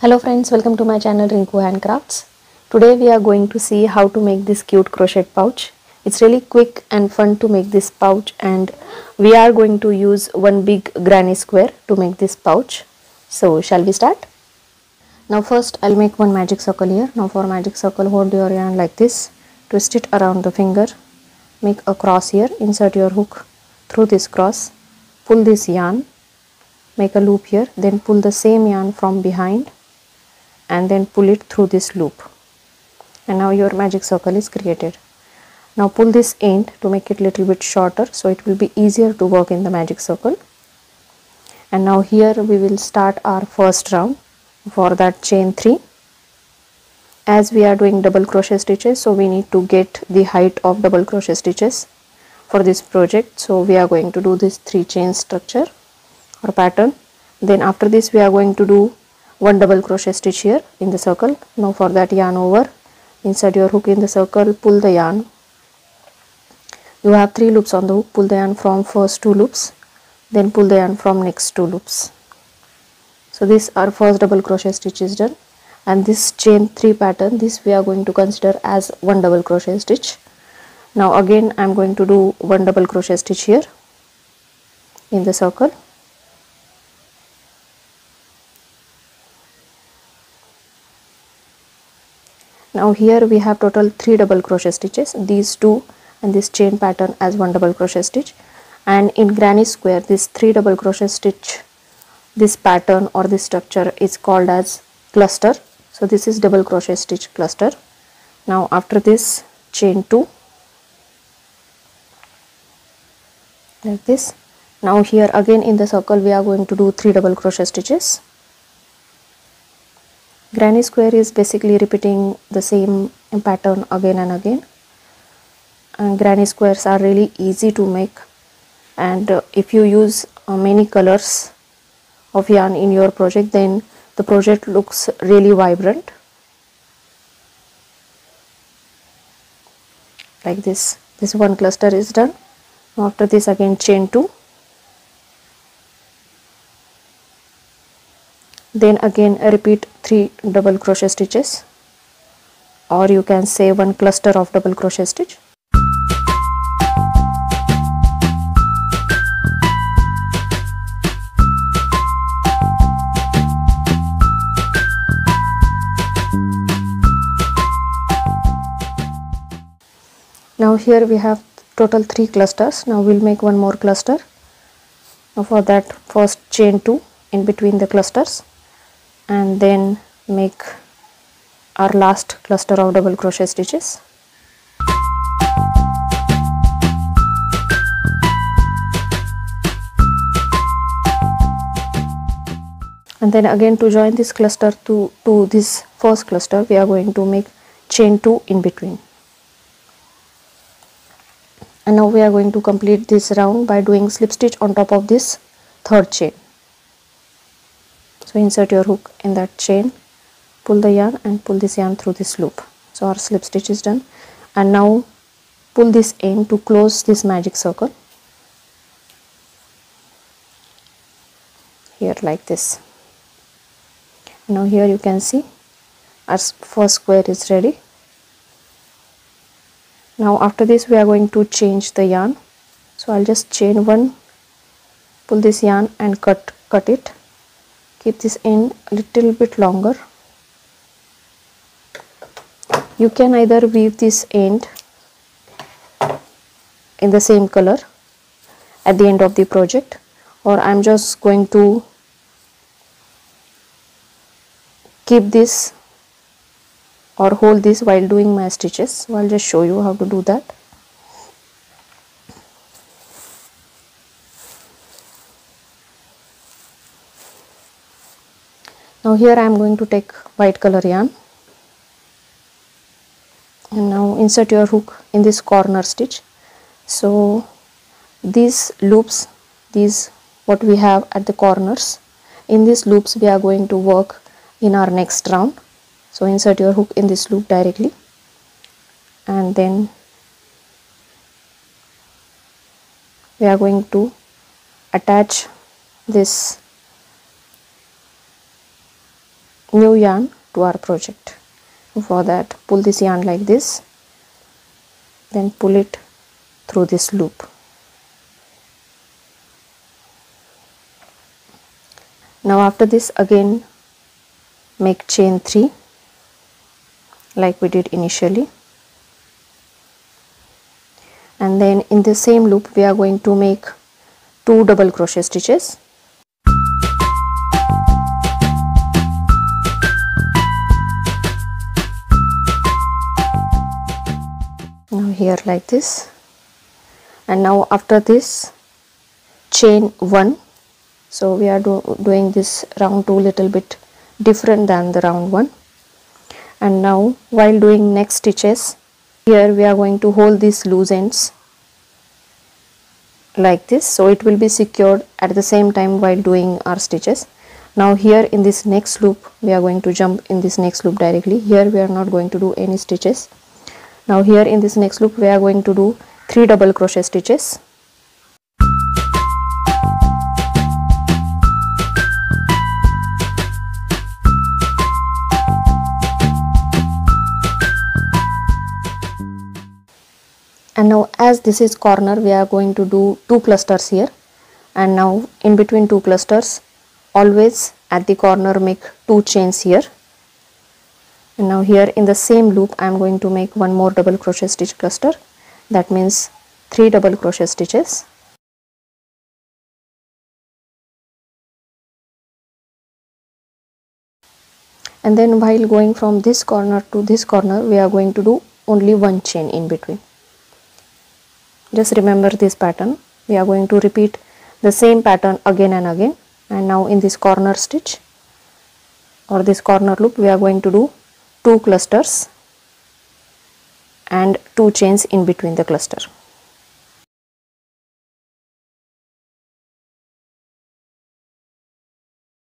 Hello friends, welcome to my channel Rinku Handcrafts. Today we are going to see how to make this cute crochet pouch. It's really quick and fun to make this pouch, and we are going to use one big granny square to make this pouch. So shall we start? Now first I'll make one magic circle here. Now for magic circle, hold your yarn like this, twist it around the finger, make a cross here, insert your hook through this cross, pull this yarn, make a loop here, then pull the same yarn from behind and then pull it through this loop, and now your magic circle is created. Now pull this end to make it little bit shorter so it will be easier to work in the magic circle. And now here we will start our first round. For that, chain 3. As we are doing double crochet stitches, so we need to get the height of double crochet stitches for this project. So we are going to do this 3 chain structure or pattern. Then after this we are going to do one double crochet stitch here in the circle. Now for that, yarn over, insert your hook in the circle, pull the yarn. You have 3 loops on the hook, pull the yarn from first 2 loops, then pull the yarn from next 2 loops. So this our first double crochet stitch is done, and this chain 3 pattern, this we are going to consider as one double crochet stitch. Now again I am going to do one double crochet stitch here in the circle. Now here we have total 3 double crochet stitches, these 2 and this chain pattern as one double crochet stitch. And in granny square, this 3 double crochet stitch, this pattern or this structure is called as cluster. So this is double crochet stitch cluster. Now after this, chain 2 like this. Now here again in the circle we are going to do 3 double crochet stitches. Granny square is basically repeating the same pattern again and again, and granny squares are really easy to make, and if you use many colors of yarn in your project, then the project looks really vibrant like this. This one cluster is done. After this again chain 2, then again repeat 3 double crochet stitches, or you can say one cluster of double crochet stitch. Now here we have total 3 clusters. Now we'll make one more cluster. Now for that, first chain 2 in between the clusters, and then make our last cluster of double crochet stitches. And then again to join this cluster to this first cluster, we are going to make chain 2 in between. And now we are going to complete this round by doing slip stitch on top of this third chain. So insert your hook in that chain, pull the yarn and pull this yarn through this loop. So our slip stitch is done, and now pull this end to close this magic circle here like this. Now here you can see our first square is ready. Now after this we are going to change the yarn. So I'll just chain 1, pull this yarn and cut it. Keep this end a little bit longer. You can either weave this end in the same color at the end of the project, or I'm just going to keep this or hold this while doing my stitches. So I'll just show you how to do that. Now here I am going to take white color yarn, and now insert your hook in this corner stitch. So these loops, these what we have at the corners, in these loops we are going to work in our next round. So insert your hook in this loop directly, and then we are going to attach this new yarn to our project. For that, pull this yarn like this, then pull it through this loop. Now after this, again make chain 3 like we did initially, and then in the same loop we are going to make 2 double crochet stitches. Now here like this, and now after this chain 1. So we are doing this round 2 little bit different than the round 1. And now while doing next stitches, here we are going to hold these loose ends like this, so it will be secured at the same time while doing our stitches. Now here in this next loop we are going to jump in this next loop directly. Here we are not going to do any stitches. Now here in this next loop we are going to do 3 double crochet stitches. And now as this is corner, we are going to do 2 clusters here, and now in between 2 clusters always at the corner make 2 chains here. And now here in the same loop I am going to make 1 more double crochet stitch cluster, that means 3 double crochet stitches. And then while going from this corner to this corner we are going to do only 1 chain in between. Just remember this pattern. We are going to repeat the same pattern again and again. And now in this corner stitch or this corner loop we are going to do 2 clusters and 2 chains in between the cluster.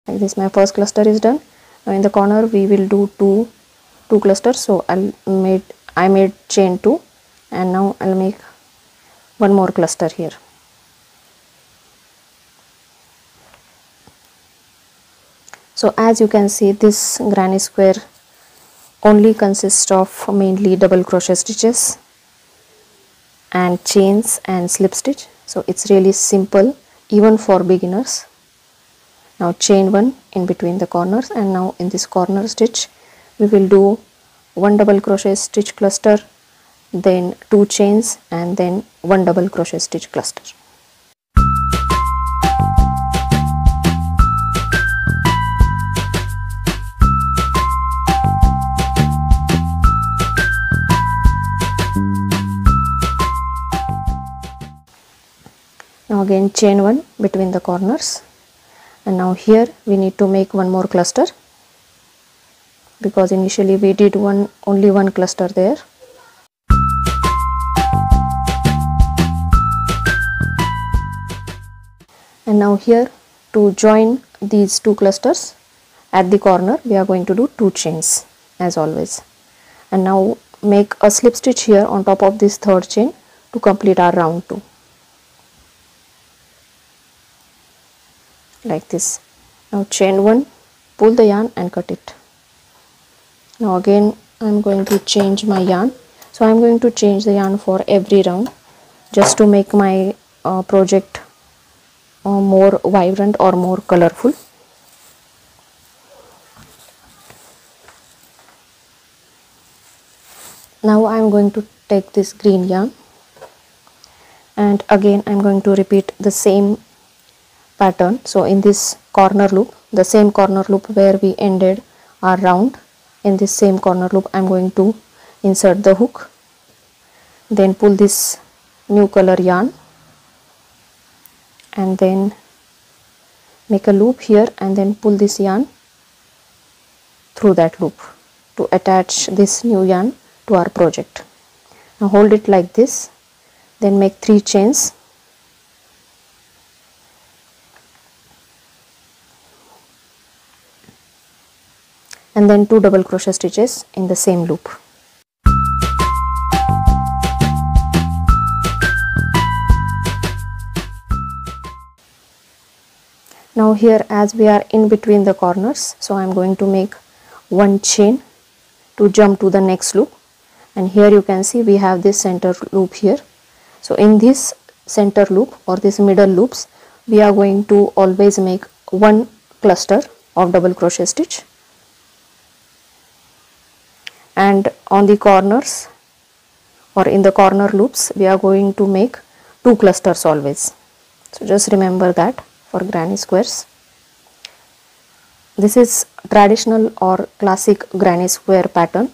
Like this, my first cluster is done. Now in the corner we will do two clusters. So I made chain 2, and now I'll make 1 more cluster here. So as you can see, this granny square only consists of mainly double crochet stitches and chains and slip stitch. So it's really simple even for beginners. Now chain 1 in between the corners, and now in this corner stitch we will do 1 double crochet stitch cluster, then 2 chains, and then 1 double crochet stitch cluster. Now again chain 1 between the corners, and now here we need to make 1 more cluster because initially we did only one cluster there. And now here to join these 2 clusters at the corner we are going to do 2 chains as always. And now make a slip stitch here on top of this 3rd chain to complete our round 2. Like this. Now chain 1, pull the yarn and cut it. Now again I am going to change my yarn. So I am going to change the yarn for every round just to make my project more vibrant or more colorful. Now I am going to take this green yarn, and again I am going to repeat the same pattern. So in this corner loop, the same corner loop where we ended our round, in this same corner loop I am going to insert the hook, then pull this new color yarn, and then make a loop here and then pull this yarn through that loop to attach this new yarn to our project. Now hold it like this, then make 3 chains, and then 2 double crochet stitches in the same loop. Now here as we are in between the corners, so I am going to make one chain to jump to the next loop, and here you can see we have this center loop here. So in this center loop or this middle loops, we are going to always make one cluster of double crochet stitch, and on the corners or in the corner loops we are going to make two clusters always. So just remember that for granny squares. This is traditional or classic granny square pattern.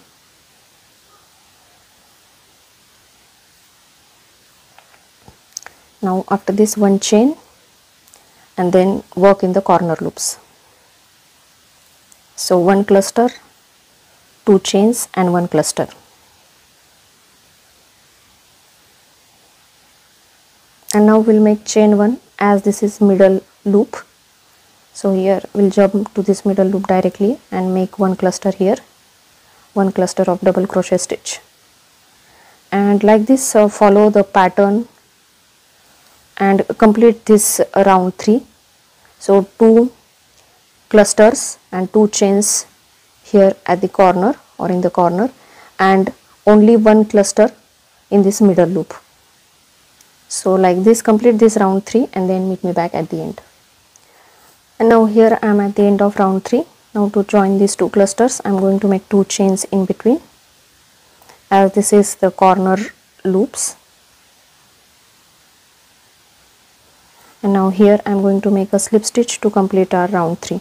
Now after this, one chain and then work in the corner loops. So one cluster, two chains and one cluster. And now we'll make chain 1 as this is middle loop. So here we'll jump to this middle loop directly and make one cluster here, one cluster of double crochet stitch, and like this follow the pattern and complete this round 3. So 2 clusters and 2 chains here at the corner or in the corner, and only one cluster in this middle loop. So like this complete this round 3 and then meet me back at the end. And now here I am at the end of round 3. Now to join these 2 clusters I am going to make 2 chains in between, as this is the corner loops. And now here I am going to make a slip stitch to complete our round 3.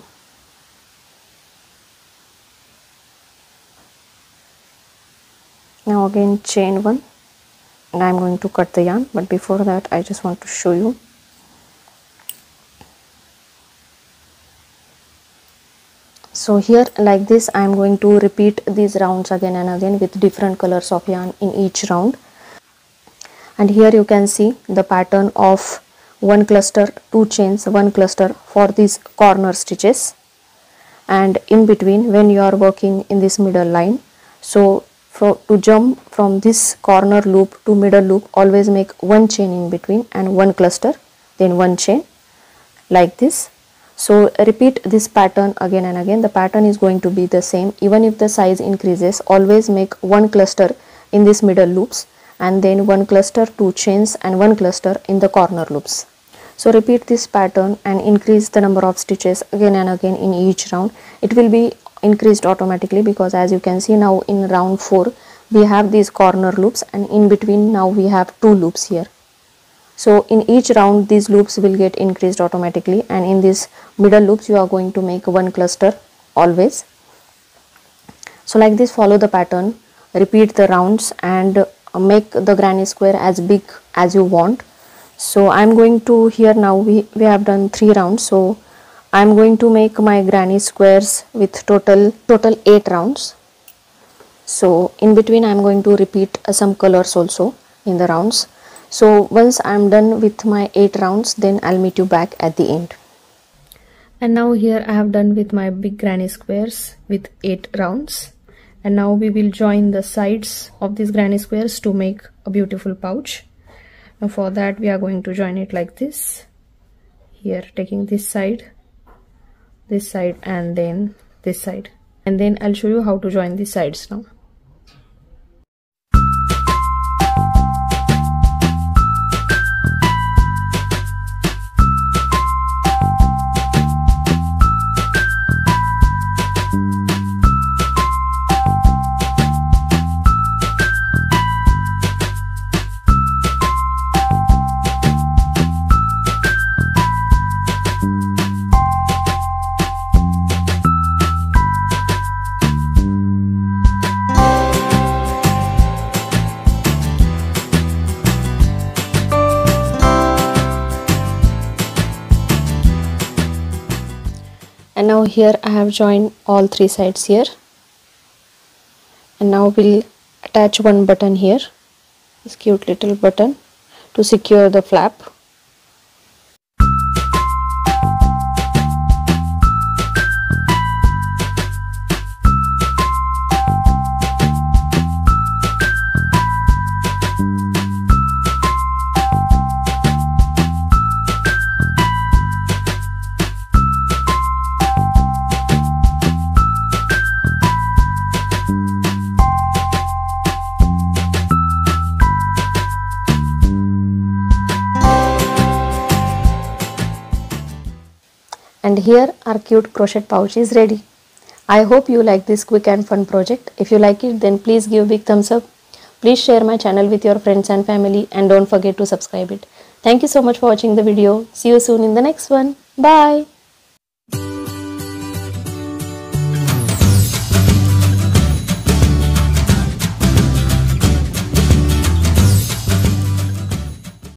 Now again chain 1, and I am going to cut the yarn, but before that I just want to show you. So here like this I am going to repeat these rounds again and again with different colors of yarn in each round. And here you can see the pattern of one cluster, 2 chains, one cluster for these corner stitches, and in between when you are working in this middle line, so to jump from this corner loop to middle loop, always make one chain in between and one cluster, then one chain like this. So repeat this pattern again and again. The pattern is going to be the same even if the size increases. Always make one cluster in this middle loops and then one cluster, 2 chains and one cluster in the corner loops. So repeat this pattern and increase the number of stitches again and again in each round. It will be increased automatically because as you can see now in round 4 we have these corner loops and in between now we have 2 loops here. So in each round these loops will get increased automatically, and in this middle loops you are going to make one cluster always. So like this follow the pattern, repeat the rounds and make the granny square as big as you want. So I am going to, here now we have done 3 rounds, so I am going to make my granny squares with total 8 rounds. So in between I am going to repeat some colors also in the rounds. So once I am done with my 8 rounds, then I'll meet you back at the end. And now here I have done with my big granny squares with 8 rounds, and now we will join the sides of these granny squares to make a beautiful pouch. Now for that we are going to join it like this, here taking this side and then this side, and then I'll show you how to join these sides now. And now here I have joined all 3 sides here, and now we'll attach one button here, this cute little button to secure the flap. And here our cute crochet pouch is ready. I hope you like this quick and fun project. If you like it, then please give a big thumbs up. Please share my channel with your friends and family, and don't forget to subscribe it. Thank you so much for watching the video. See you soon in the next one. Bye.